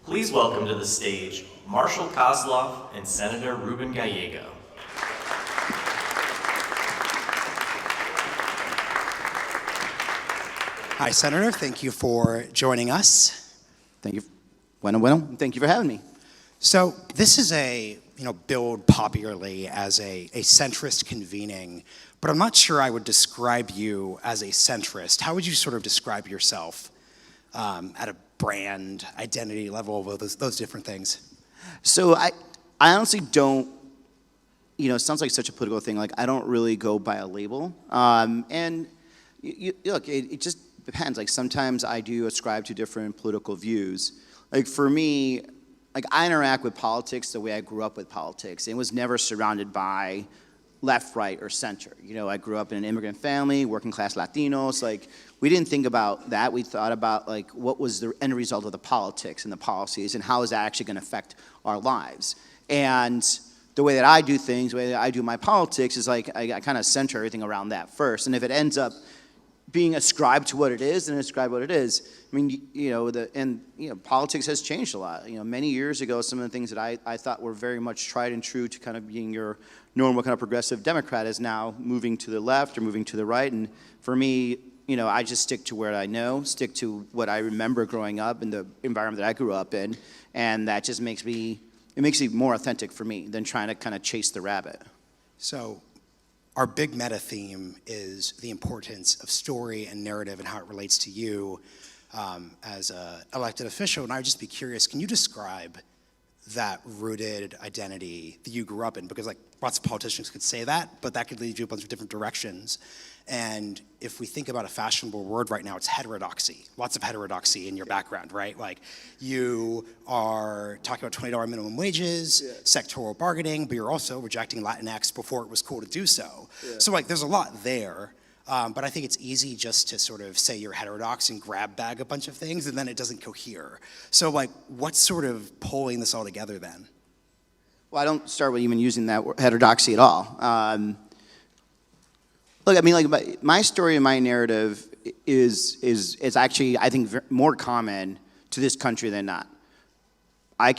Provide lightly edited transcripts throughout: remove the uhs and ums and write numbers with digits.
Please welcome to the stage Marshall Kosloff and Senator Ruben Gallego. Hi, Senator. Thank you for joining us. Thank you. Bueno. Thank you for having me. So this is billed popularly as a centrist convening, but I'm not sure I would describe you as a centrist. How would you sort of describe yourself at a brand identity level of those different things? So I honestly don't, it sounds like such a political thing. Like, I don't really go by a label. And look, it just depends. Like, sometimes I do ascribe to different political views. Like, for me, like, I interact with politics the way I grew up with politics. It was never surrounded by left, right, or center. I grew up in an immigrant family, working class Latinos. Like, we didn't think about that. We thought about, like, what was the end result of the politics and the policies, and how is that actually going to affect our lives. And the way that I do things, the way that I do my politics is, like, I kind of center everything around that first. And if it ends up being ascribed to what it is, then ascribe what it is. I mean, politics has changed a lot. Many years ago, some of the things that I thought were very much tried and true to kind of being your normal kind of progressive Democrat is now moving to the left or moving to the right. And for me, I just stick to what I know, stick to what I remember growing up in the environment that I grew up in, and that just makes it more authentic for me than trying to kind of chase the rabbit. So our big meta theme is the importance of story and narrative and how it relates to you as an elected official. And I would just be curious, can you describe that rooted identity that you grew up in? Because, like, lots of politicians could say that, but that could lead you a bunch of different directions. And if we think about a fashionable word right now, it's heterodoxy. Lots of heterodoxy in your background, right? Like, you are talking about $20 minimum wages, sectoral bargaining, but you're also rejecting Latinx before it was cool to do so. Yeah. So, like, there's a lot there. But I think it's easy just to sort of say you're heterodox and grab bag a bunch of things, and then it doesn't cohere. So, like, what's sort of pulling this all together then? Well, I don't start with even using that word heterodoxy at all. Look, I mean, like, my story and my narrative is actually, I think, more common to this country than not. I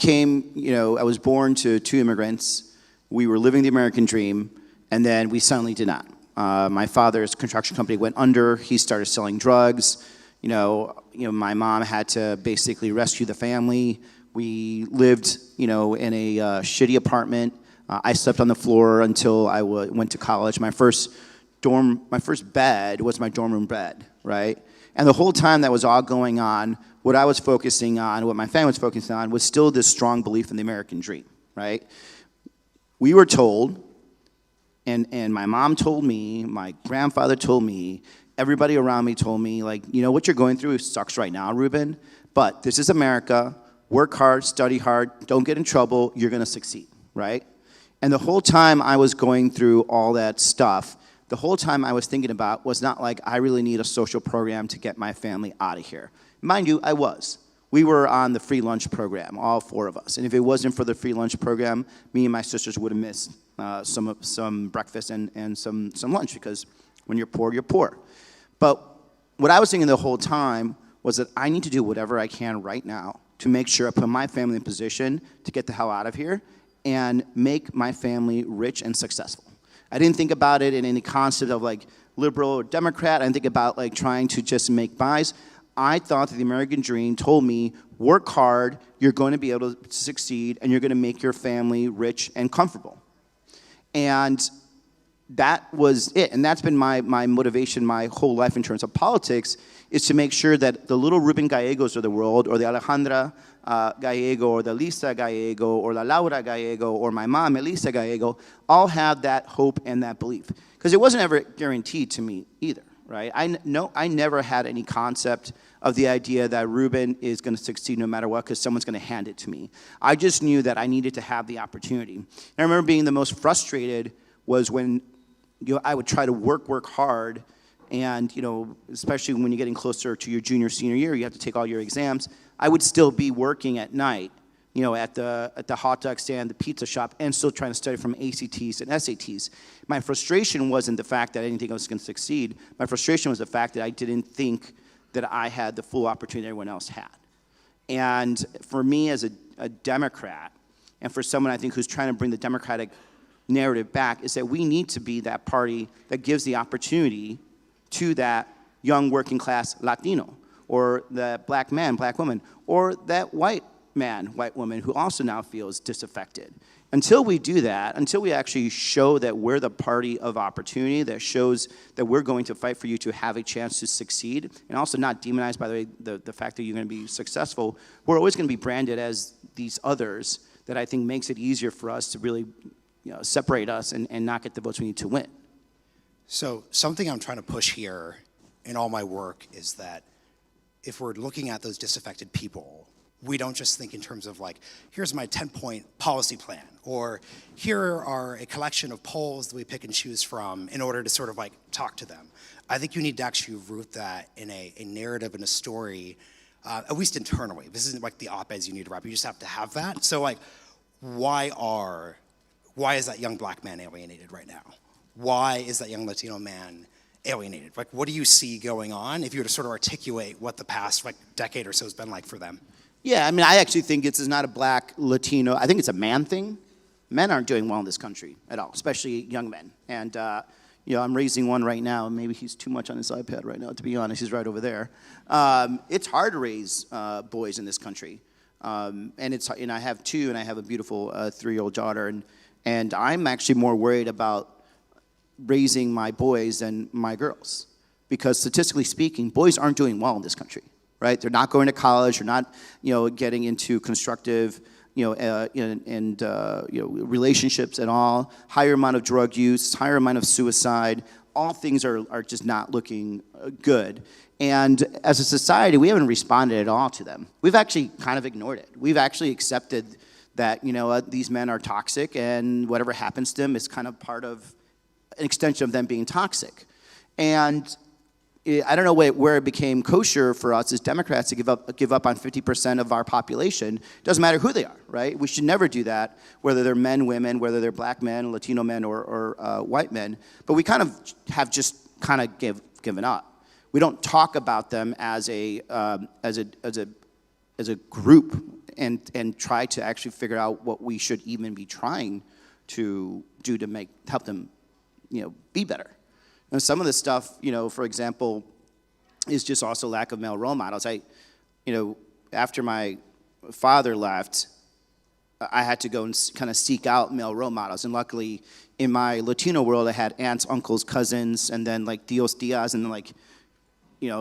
was born to two immigrants. We were living the American dream, and then we suddenly did not. My father's construction company went under. He started selling drugs. My mom had to basically rescue the family. We lived, in a shitty apartment. I slept on the floor until I went to college. My first bed was my dorm room bed, right? And the whole time that was all going on, what I was focusing on, what my family was focusing on, was still this strong belief in the American dream, right? We were told, and my mom told me, my grandfather told me, everybody around me told me, like, what you're going through sucks right now, Ruben, but this is America. Work hard, study hard, don't get in trouble, you're gonna succeed, right? And the whole time I was going through all that stuff, the whole time I was thinking about was not like, I really need a social program to get my family out of here. Mind you, I was. We were on the free lunch program, all four of us. And if it wasn't for the free lunch program, me and my sisters would have missed some breakfast and some lunch, because when you're poor, you're poor. But what I was thinking the whole time was that I need to do whatever I can right now to make sure I put my family in position to get the hell out of here and make my family rich and successful. I didn't think about it in any concept of, like, liberal or Democrat. I didn't think about, like, trying to just make buys. I thought that the American dream told me, work hard, you're going to be able to succeed, and you're going to make your family rich and comfortable. And that was it. And that's been my motivation my whole life in terms of politics, is to make sure that the little Ruben Gallegos of the world, or the Alejandra Gallego, or the Lisa Gallego, or la Laura Gallego, or my mom, Elisa Gallego, all have that hope and that belief. Because it wasn't ever guaranteed to me either, right? I never had any concept of the idea that Ruben is going to succeed no matter what, because someone's going to hand it to me. I just knew that I needed to have the opportunity. And I remember being the most frustrated was when I would try to work hard, and especially when you're getting closer to your junior, senior year, you have to take all your exams. I would still be working at night, at the hot dog stand, the pizza shop, and still trying to study from ACTs and SATs. My frustration wasn't the fact that I didn't think I was going to succeed. My frustration was the fact that I didn't think that I had the full opportunity everyone else had. And for me as a Democrat, and for someone I think who's trying to bring the Democratic narrative back, is that we need to be that party that gives the opportunity to that young working class Latino, or that black man, black woman, or that white man, white woman who also now feels disaffected. Until we do that, until we actually show that we're the party of opportunity, that shows that we're going to fight for you to have a chance to succeed, and also not demonized by the fact that you're going to be successful, we're always going to be branded as these others that I think makes it easier for us to really separate us and not get the votes we need to win. So something I'm trying to push here in all my work is that if we're looking at those disaffected people, we don't just think in terms of like, here's my 10-point policy plan, or here are a collection of polls that we pick and choose from in order to sort of like talk to them. I think you need to actually root that in a narrative and a story, at least internally. This isn't like the op-eds you need to write, you just have to have that. So like, why is that young black man alienated right now? Why is that young Latino man alienated? Like, what do you see going on if you were to sort of articulate what the past like decade or so has been like for them? Yeah, I mean, I actually think it's not a black Latino. I think it's a man thing. Men aren't doing well in this country at all, especially young men. And I'm raising one right now. Maybe he's too much on his iPad right now, to be honest. He's right over there. It's hard to raise boys in this country. And I have two, and I have a beautiful 3-year-old daughter. And I'm actually more worried about raising my boys than my girls, because statistically speaking, boys aren't doing well in this country. Right? They're not going to college. They're not, getting into constructive, relationships at all. Higher amount of drug use, higher amount of suicide. All things are just not looking good. And as a society, we haven't responded at all to them. We've actually kind of ignored it. We've actually accepted that, these men are toxic, and whatever happens to them is kind of part of an extension of them being toxic. And I don't know where it became kosher for us as Democrats to give up on 50% of our population. It doesn't matter who they are, right? We should never do that, whether they're men, women, whether they're black men, Latino men, or white men. But we kind of have just kind of given up. We don't talk about them as a group and try to actually figure out what we should even be trying to do to help them, be better. And some of the stuff, for example, is just also lack of male role models. After my father left, I had to go and kind of seek out male role models. And luckily, in my Latino world, I had aunts, uncles, cousins, and then like Dios Diaz, and then like,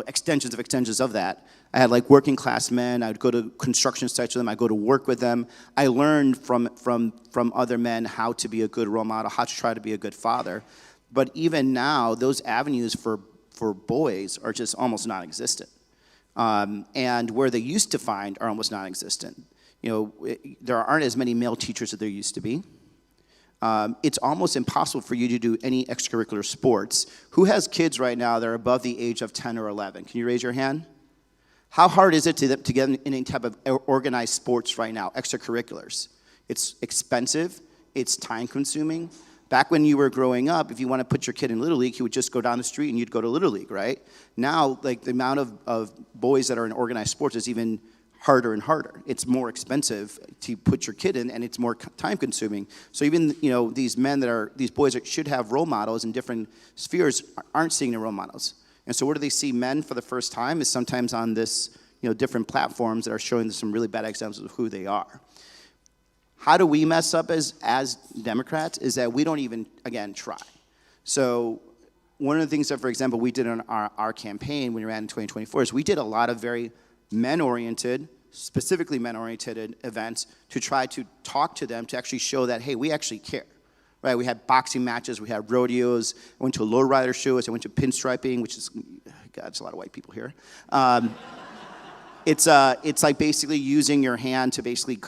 extensions of that. I had like working class men. I would go to construction sites with them. I'd go to work with them. I learned from other men how to be a good role model, how to try to be a good father. But even now, those avenues for boys are just almost non-existent. And where they used to find are almost non-existent. There aren't as many male teachers as there used to be. It's almost impossible for you to do any extracurricular sports. Who has kids right now that are above the age of 10 or 11? Can you raise your hand? How hard is it to get in any type of organized sports right now, extracurriculars? It's expensive. It's time-consuming. Back when you were growing up, if you want to put your kid in Little League, you would just go down the street and you'd go to Little League, right? Now, like, the amount of boys that are in organized sports is even harder and harder. It's more expensive to put your kid in, and it's more time-consuming. So even, these boys that should have role models in different spheres aren't seeing their role models. And so where do they see men for the first time is sometimes on this, different platforms that are showing some really bad examples of who they are. How do we mess up as Democrats is that we don't even, again, try. So one of the things that, for example, we did on our campaign when we ran in 2024 is we did a lot of very men-oriented, specifically men-oriented events to try to talk to them to actually show that, hey, we actually care. Right? We had boxing matches, we had rodeos, I went to a lowrider shows, I went to pinstriping, which is, God, there's a lot of white people here. It's like basically using your hand to basically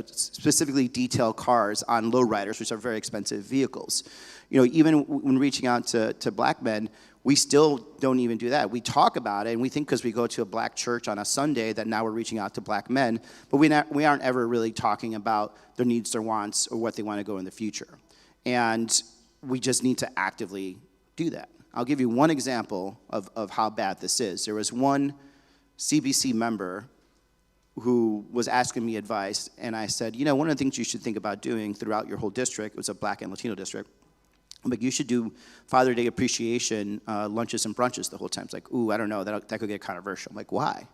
specifically detail cars on lowriders, which are very expensive vehicles. Even when reaching out to black men, we still don't even do that. We talk about it, and we think because we go to a black church on a Sunday that now we're reaching out to black men, but we aren't ever really talking about their needs, their wants, or what they want to go in the future. And we just need to actively do that. I'll give you one example of how bad this is. There was one CBC member who was asking me advice, and I said, you know, one of the things you should think about doing throughout your whole district, it was a Black and Latino district, but you should do Father Day appreciation lunches and brunches the whole time. It's like, ooh, I don't know, that could get controversial. I'm like, why?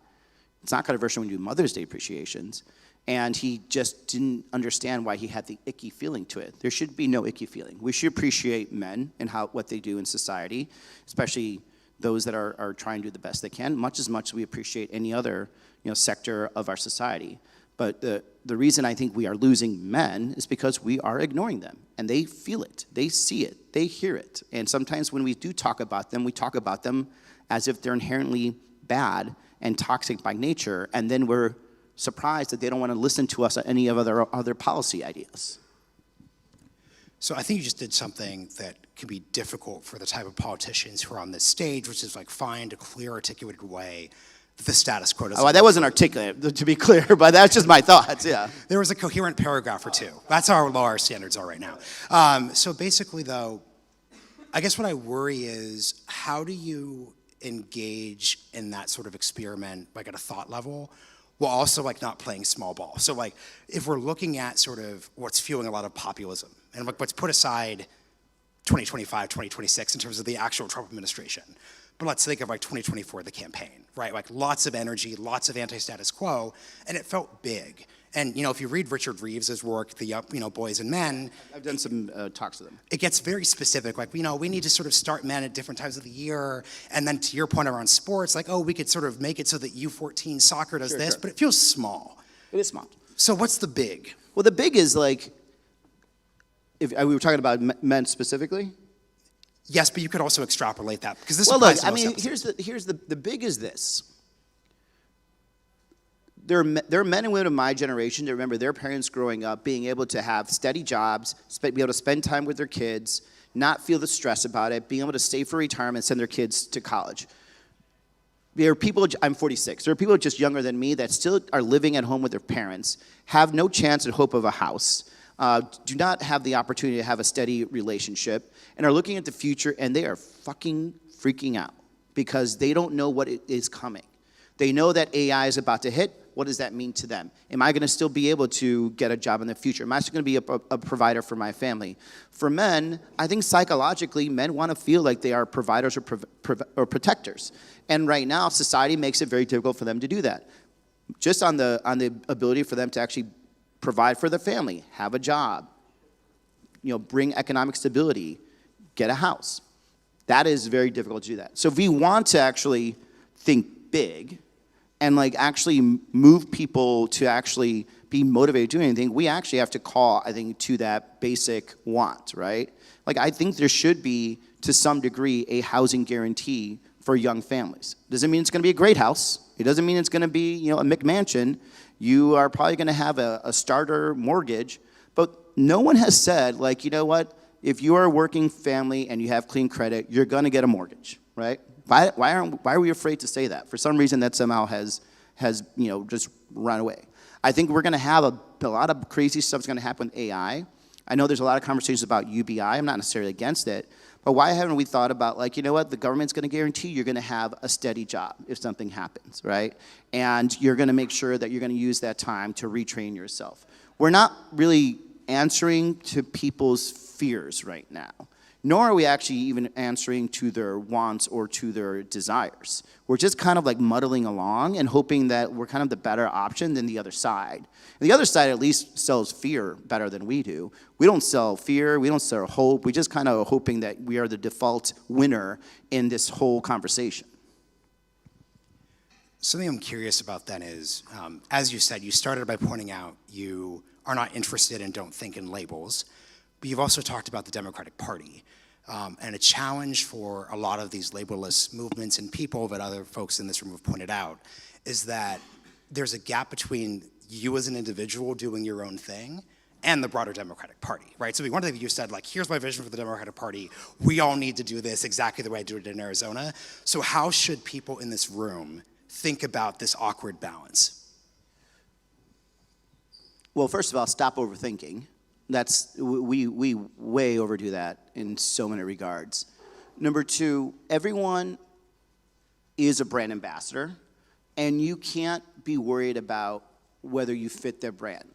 It's not controversial when you do Mother's Day appreciations. And he just didn't understand why he had the icky feeling to it. There should be no icky feeling. We should appreciate men and what they do in society, especially those that are trying to do the best they can, much as we appreciate any other sector of our society. But the reason I think we are losing men is because we are ignoring them. And they feel it, they see it, they hear it. And sometimes when we do talk about them, we talk about them as if they're inherently bad and toxic by nature, and then we're surprised that they don't want to listen to us on any of other policy ideas. So I think you just did something that can be difficult for the type of politicians who are on this stage, which is like find a clear, articulated way that the status quo doesn't. Oh, that wasn't articulate, to be clear, but that's just my thoughts, yeah. There was a coherent paragraph or two. That's how low our standards are right now. So basically, though, I guess what I worry is how do you engage in that sort of experiment, like at a thought level, while also like not playing small ball. So like if we're looking at sort of what's fueling a lot of populism and like let's put aside 2025, 2026 in terms of the actual Trump administration, but let's think of like 2024, the campaign, right? Like lots of energy, lots of anti-status quo, and it felt big. And if you read Richard Reeves's work, the Boys and Men, I've done some talks with them. It gets very specific. Like we need to sort of start men at different times of the year, and then to your point around sports, like we could sort of make it so that U14 soccer does this, but it feels small. It is small. So what's the big? Well, the big is like, if we were talking about men specifically. Yes, but you could also extrapolate that because this. Well, look, I mean, here's the big is this. There are men and women of my generation that remember their parents growing up being able to have steady jobs, be able to spend time with their kids, not feel the stress about it, being able to save for retirement, send their kids to college. There are people, I'm 46, there are people just younger than me that still are living at home with their parents, have no chance and hope of a house, do not have the opportunity to have a steady relationship, and are looking at the future and they are fucking freaking out because they don't know what is coming. They know that AI is about to hit. What does that mean to them? Am I going to still be able to get a job in the future? Am I still going to be a provider for my family? For men, I think psychologically, men want to feel like they are providers or protectors. And right now, society makes it very difficult for them to do that. Just on the ability for them to actually provide for their family, have a job, bring economic stability, get a house. That is very difficult to do that. So if we want to actually think big, and like actually move people to actually be motivated to do anything, we actually have to call, I think, to that basic want, right? Like I think there should be, to some degree, a housing guarantee for young families. Doesn't mean it's gonna be a great house. It doesn't mean it's gonna be, a McMansion. You are probably gonna have a starter mortgage, but no one has said, like, you know what? If you are a working family and you have clean credit, you're gonna get a mortgage, right? Why are we afraid to say that? For some reason that somehow has just run away. I think we're gonna have a lot of crazy stuff's gonna happen with AI. I know there's a lot of conversations about UBI. I'm not necessarily against it, but why haven't we thought about like, the government's gonna guarantee you're gonna have a steady job if something happens, right? And you're gonna make sure that you're gonna use that time to retrain yourself. We're not really answering to people's fears right now. Nor are we actually even answering to their wants or to their desires. We're just kind of like muddling along and hoping that we're kind of the better option than the other side. And the other side at least sells fear better than we do. We don't sell fear, we don't sell hope, we just kind of hoping that we are the default winner in this whole conversation. Something I'm curious about then is, as you said, you started by pointing out you are not interested and don't think in labels, but you've also talked about the Democratic Party. And a challenge for a lot of these labelless movements and people that other folks in this room have pointed out is that there's a gap between you as an individual doing your own thing and the broader Democratic Party, right? So one thing you said, like, here's my vision for the Democratic Party. We all need to do this exactly the way I do it in Arizona. So how should people in this room think about this awkward balance? Well, first of all, stop overthinking. We way overdo that in so many regards. Number two, everyone is a brand ambassador, and you can't be worried about whether you fit their brand.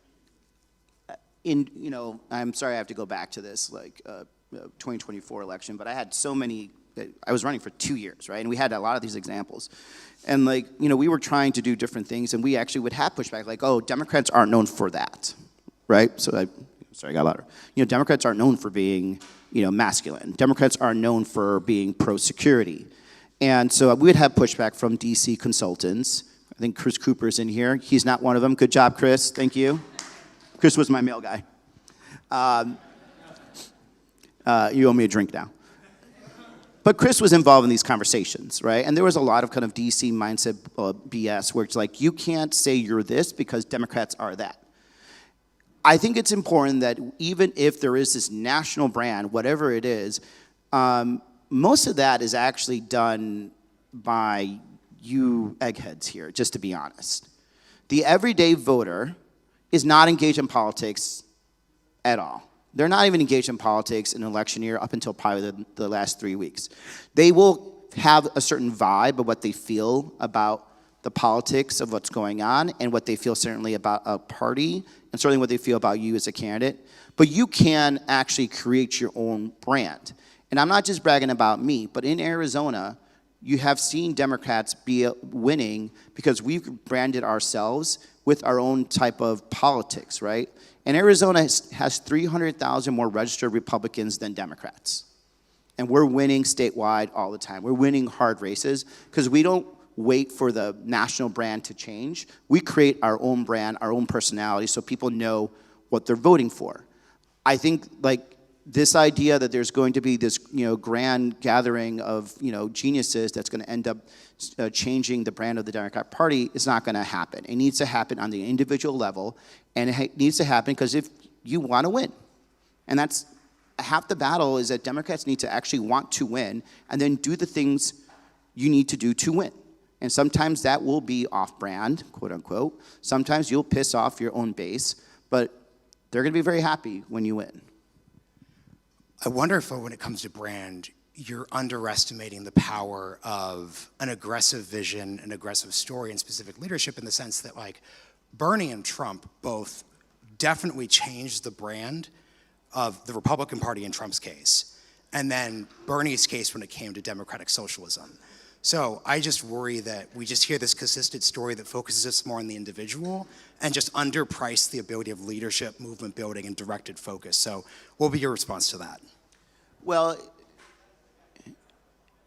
I'm sorry I have to go back to this, 2024 election, but I had so many, I was running for 2 years, right? And we had a lot of these examples. And we were trying to do different things, and we actually would have pushback, like, oh, Democrats aren't known for that, right? Sorry, I got louder. Democrats aren't known for being, masculine. Democrats are known for being pro-security. And so we would have pushback from DC consultants. I think Chris Cooper's in here. He's not one of them. Good job, Chris. Thank you. Chris was my mail guy. You owe me a drink now. But Chris was involved in these conversations, right? And there was a lot of kind of DC mindset BS where it's like, you can't say you're this because Democrats are that. I think it's important that even if there is this national brand, whatever it is, most of that is actually done by you eggheads here, just to be honest. The everyday voter is not engaged in politics at all. They're not even engaged in politics in an election year up until probably the last 3 weeks. They will have a certain vibe of what they feel about the politics of what's going on and what they feel certainly about a party and certainly what they feel about you as a candidate. But you can actually create your own brand. And I'm not just bragging about me, but in Arizona, you have seen Democrats be winning because we've branded ourselves with our own type of politics, right? And Arizona has 300,000 more registered Republicans than Democrats. And we're winning statewide all the time. We're winning hard races because we don't wait for the national brand to change. We create our own brand, our own personality, so people know what they're voting for. I think this idea that there's going to be this grand gathering of geniuses that's going to end up changing the brand of the Democrat Party is not going to happen. It needs to happen on the individual level, and it needs to happen because if you want to win, and that's half the battle is that Democrats need to actually want to win and then do the things you need to do to win. And sometimes that will be off-brand, quote unquote. Sometimes you'll piss off your own base, but they're going to be very happy when you win. I wonder if when it comes to brand, you're underestimating the power of an aggressive vision, an aggressive story, and specific leadership in the sense that Bernie and Trump both definitely changed the brand of the Republican Party in Trump's case, and then Bernie's case when it came to democratic socialism. So I just worry that we just hear this consistent story that focuses us more on the individual and just underprice the ability of leadership, movement building, and directed focus. So what will be your response to that? Well,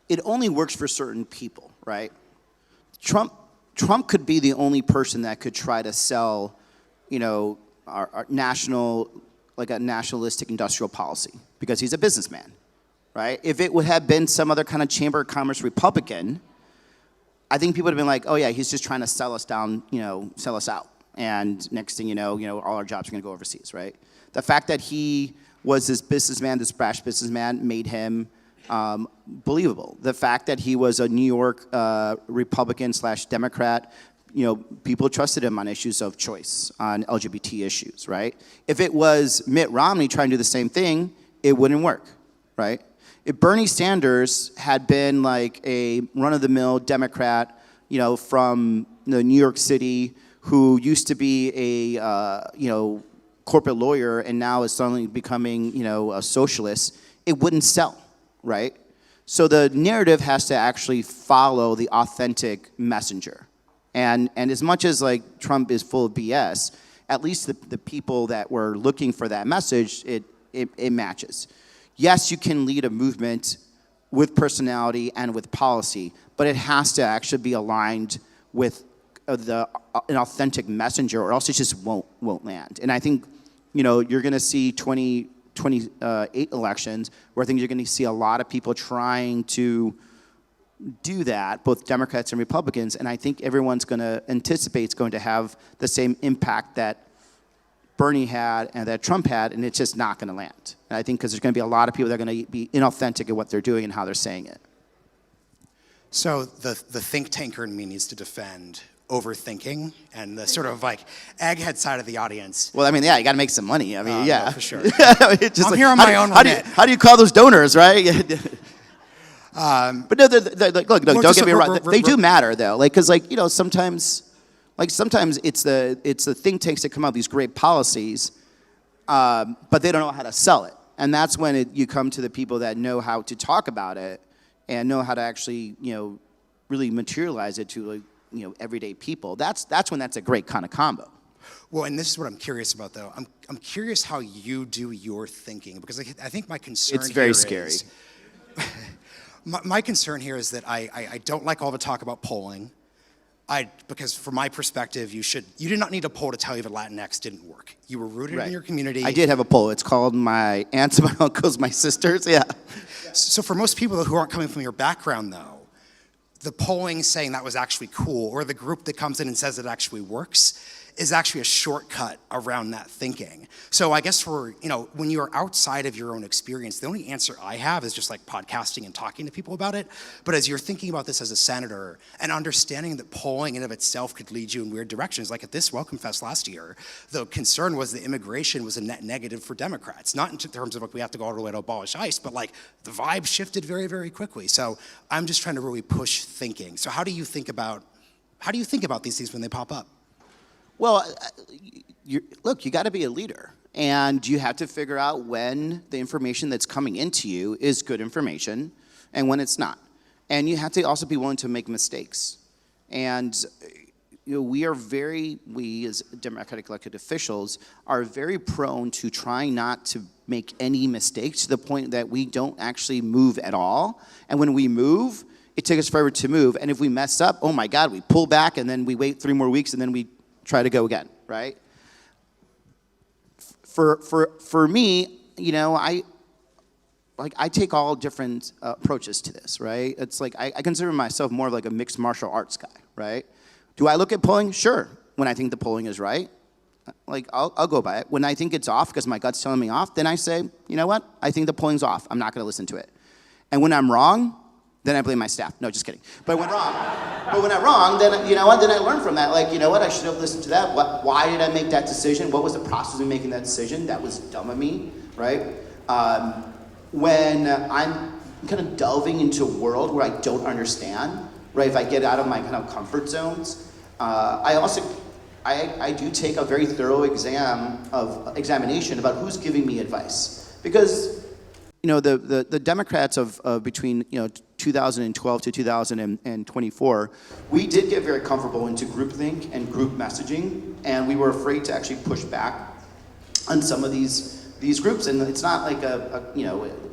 it only works for certain people, right? Trump could be the only person that could try to sell, our national, a nationalistic industrial policy because he's a businessman. Right? If it would have been some other kind of Chamber of Commerce Republican, I think people would have been like, oh yeah, he's just trying to sell us down, sell us out. And next thing you know, all our jobs are gonna go overseas, right? The fact that he was this businessman, this brash businessman, made him believable. The fact that he was a New York Republican/Democrat, people trusted him on issues of choice, on LGBT issues, right? If it was Mitt Romney trying to do the same thing, it wouldn't work, right? If Bernie Sanders had been a run-of-the-mill Democrat, from New York City, who used to be a, corporate lawyer and now is suddenly becoming, a socialist, it wouldn't sell, right? So the narrative has to actually follow the authentic messenger. And as much as Trump is full of BS, at least the people that were looking for that message, it matches. Yes, you can lead a movement with personality and with policy, but it has to actually be aligned with an authentic messenger, or else it just won't land. And I think, you're going to see 2028 elections where I think you're going to see a lot of people trying to do that, both Democrats and Republicans, and I think everyone's going to anticipate it's going to have the same impact that Bernie had and that Trump had, and it's just not going to land. And I think because there's going to be a lot of people that are going to be inauthentic at what they're doing and how they're saying it. So the think tanker in me needs to defend overthinking and the sort of egghead side of the audience. Well, you got to make some money. Yeah. No, for sure. I'm here on my own. How do you call those donors, right? But no, look, don't get me wrong. They do matter, though. Because, sometimes Like sometimes it's the think tanks that come out with these great policies, but they don't know how to sell it. And that's when you come to the people that know how to talk about it and know how to actually, really materialize it to, everyday people. That's when that's a great kind of combo. Well, and this is what I'm curious about, though. I'm curious how you do your thinking, because I think my concern It's very here scary. is, my concern here is that I don't like all the talk about polling. Because from my perspective, you did not need a poll to tell you that Latinx didn't work. You were rooted in your community. I did have a poll. It's called my aunts, my uncles, my sisters. Yeah. So for most people who aren't coming from your background, though, the polling saying that was actually cool, or the group that comes in and says it actually works, is actually a shortcut around that thinking. So I guess when you're outside of your own experience, the only answer I have is just like podcasting and talking to people about it. But as you're thinking about this as a senator and understanding that polling in of itself could lead you in weird directions, like at this WelcomeFest last year, the concern was that immigration was a net negative for Democrats, not in terms of like we have to go all the way to abolish ICE, but like the vibe shifted very, very quickly. So I'm just trying to really push thinking. So how do you think about these things when they pop up? Well, look, you got to be a leader, and you have to figure out when the information that's coming into you is good information and when it's not. And you have to also be willing to make mistakes. And we as Democratic elected officials are very prone to trying not to make any mistakes to the point that we don't actually move at all. And when we move, it takes us forever to move. And if we mess up, oh my God, we pull back and then we wait 3 more weeks and then we try to go again, right? For me, I take all different approaches to this, right? It's like I consider myself more of like a mixed martial arts guy, right? Do I look at polling? Sure. When I think the polling is right, like I'll go by it. When I think it's off because my gut's telling me off, then I say, you know what? I think the polling's off. I'm not going to listen to it. And when I'm wrong, then I blame my staff. No, just kidding. But when I'm wrong, then you know what? Then I learn from that. Like, you know what? I should have listened to that. Why did I make that decision? What was the process of making that decision? That was dumb of me, right? When I'm kind of delving into a world where I don't understand, right? If I get out of my kind of comfort zones, I do take a very thorough examination about who's giving me advice, because the Democrats of between 2012 to 2024, we did get very comfortable into groupthink and group messaging, and we were afraid to actually push back on some of these groups. And it's not like a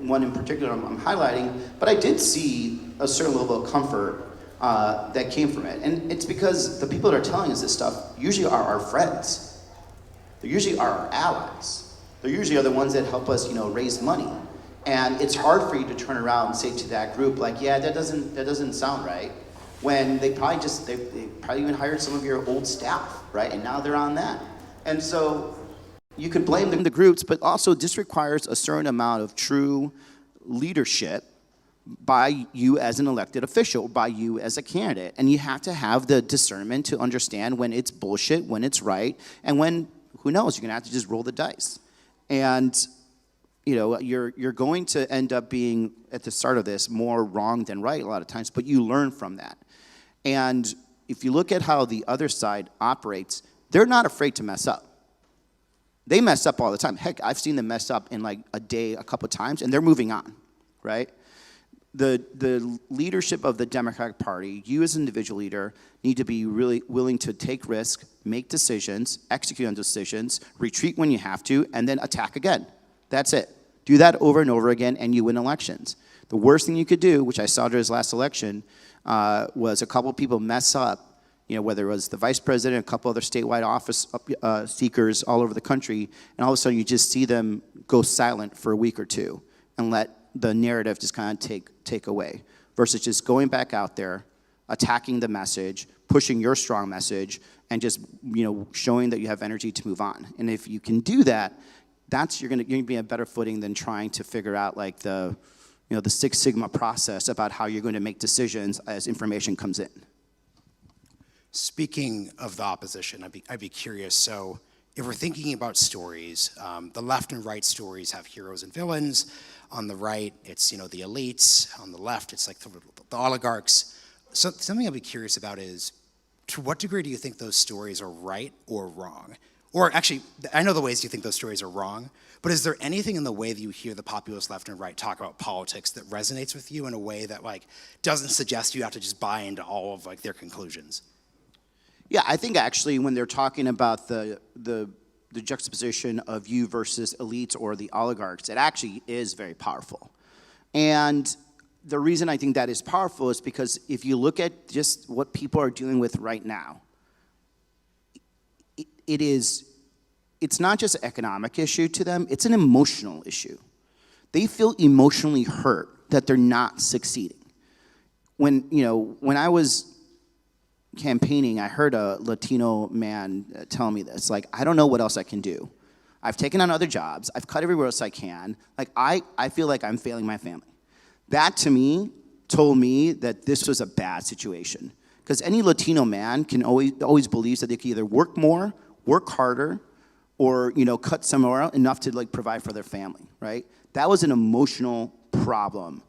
one in particular I'm highlighting, but I did see a certain level of comfort that came from it, and it's because the people that are telling us this stuff usually are our friends. They usually are our allies. They usually are the ones that help us, raise money. And it's hard for you to turn around and say to that group, like, yeah, that doesn't sound right, when they probably even hired some of your old staff, right? And now they're on that. And so you could blame the groups, but also this requires a certain amount of true leadership by you as an elected official, by you as a candidate. And you have to have the discernment to understand when it's bullshit, when it's right, and when, who knows, you're gonna have to just roll the dice. And you're going to end up being, at the start of this, more wrong than right a lot of times, but you learn from that. And if you look at how the other side operates, they're not afraid to mess up. They mess up all the time. Heck, I've seen them mess up in like a day, a couple times, and they're moving on, right? The leadership of the Democratic Party, you as an individual leader, need to be really willing to take risks, make decisions, execute on decisions, retreat when you have to, and then attack again. That's it. Do that over and over again, and you win elections. The worst thing you could do, which I saw during his last election, was a couple people mess up, whether it was the vice president, a couple other statewide office seekers all over the country, and all of a sudden you just see them go silent for a week or two and let the narrative just kind of take away, versus just going back out there, attacking the message, pushing your strong message, and just showing that you have energy to move on. And if you can do that, you're gonna be on a better footing than trying to figure out like the Six Sigma process about how you're going to make decisions as information comes in. Speaking of the opposition, I'd be curious. So if we're thinking about stories, the left and right stories have heroes and villains. On the right, it's the elites. On the left, it's like the oligarchs. So something I'd be curious about is, to what degree do you think those stories are right or wrong? Or actually, I know the ways you think those stories are wrong, but is there anything in the way that you hear the populist left and right talk about politics that resonates with you in a way that like doesn't suggest you have to just buy into all of like their conclusions? Yeah, I think actually when they're talking about the juxtaposition of you versus elites or the oligarchs, it actually is very powerful. And the reason I think that is powerful is because if you look at just what people are dealing with right now, it's not just an economic issue to them, it's an emotional issue. They feel emotionally hurt that they're not succeeding. When I was campaigning, I heard a Latino man tell me this, like, I don't know what else I can do. I've taken on other jobs, I've cut everywhere else I can, like, I feel like I'm failing my family. That to me told me that this was a bad situation. Because any Latino man can always believes that they can either work more, work harder, or cut somewhere else enough to like provide for their family, right? That was an emotional problem.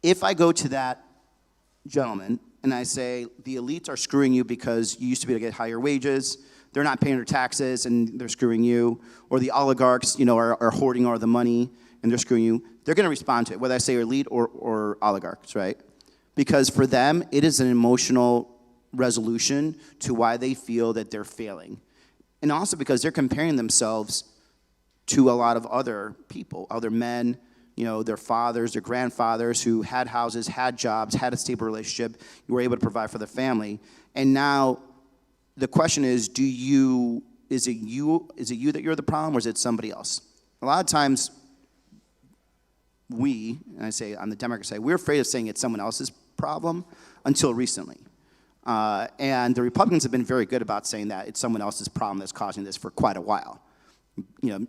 If I go to that gentleman and I say, the elites are screwing you because you used to be able to get higher wages, they're not paying their taxes and they're screwing you, or the oligarchs are hoarding all the money and they're screwing you, they're gonna respond to it, whether I say elite or oligarchs, right? Because for them, it is an emotional resolution to why they feel that they're failing. And also because they're comparing themselves to a lot of other people, other men, their fathers, their grandfathers who had houses, had jobs, had a stable relationship, were able to provide for their family. And now the question is, is it you that you're the problem, or is it somebody else? A lot of times and I say on the Democrat side, we're afraid of saying it's someone else's problem until recently. And the Republicans have been very good about saying that it's someone else's problem that's causing this for quite a while. In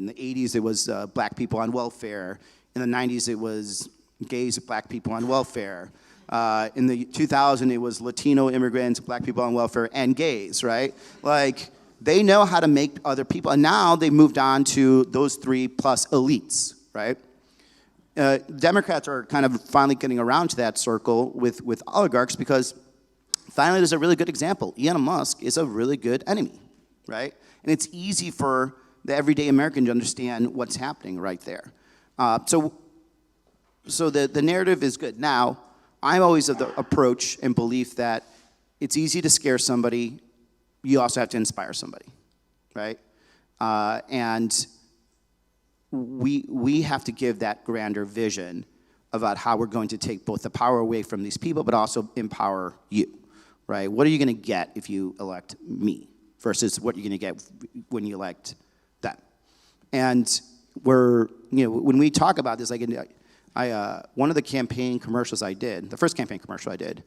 the 80s it was black people on welfare. In the 90s it was gays, black people on welfare. In the 2000 it was Latino immigrants, black people on welfare, and gays, right? Like, they know how to make other people, and now they've moved on to those three plus elites, right? Democrats are kind of finally getting around to that circle with oligarchs because finally there's a really good example. Elon Musk is a really good enemy, right? And it's easy for the everyday American to understand what's happening right there. So the narrative is good. Now, I'm always of the approach and belief that it's easy to scare somebody, you also have to inspire somebody, right? And we have to give that grander vision about how we're going to take both the power away from these people, but also empower you, right? What are you going to get if you elect me versus what you're going to get when you elect them? And when we talk about this, like one of the campaign commercials I did, the first campaign commercial I did,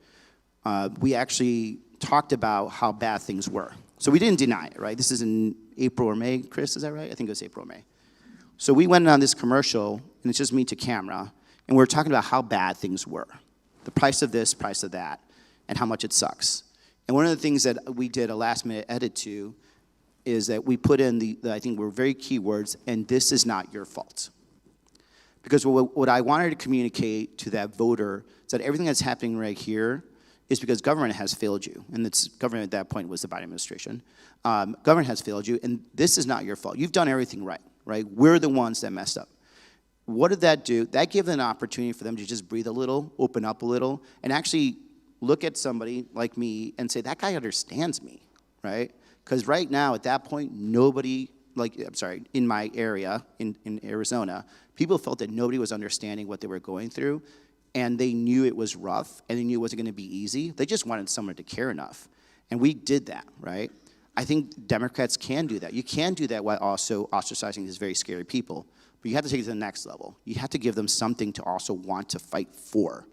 we actually talked about how bad things were. So we didn't deny it, right? This is in April or May, Chris, is that right? I think it was April or May. So we went on this commercial, and it's just me to camera, and we're talking about how bad things were. The price of this, price of that, and how much it sucks. And one of the things that we did a last-minute edit to is that we put in I think were very key words, and this is not your fault. Because what I wanted to communicate to that voter is that everything that's happening right here is because government has failed you. And government at that point was the Biden administration. Government has failed you, and this is not your fault. You've done everything right? We're the ones that messed up. What did that do? That gave them an opportunity for them to just breathe a little, open up a little, and actually look at somebody like me and say, that guy understands me, right? Because right now, at that point, nobody, in my area, in Arizona, people felt that nobody was understanding what they were going through, and they knew it was rough, and they knew it wasn't gonna be easy. They just wanted someone to care enough. And we did that, right? I think Democrats can do that. You can do that while also ostracizing these very scary people. But you have to take it to the next level. You have to give them something to also want to fight for.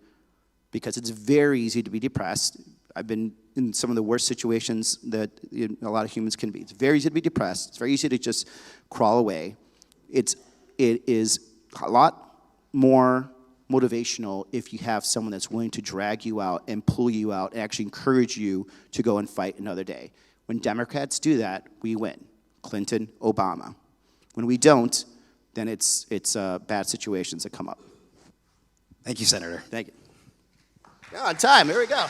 Because it's very easy to be depressed. I've been in some of the worst situations that a lot of humans can be. It's very easy to be depressed. It's very easy to just crawl away. It is a lot more motivational if you have someone that's willing to drag you out and pull you out and actually encourage you to go and fight another day. When Democrats do that, we win. Clinton, Obama. When we don't, then it's bad situations that come up. Thank you, Senator. Thank you. Yeah, on time. Here we go.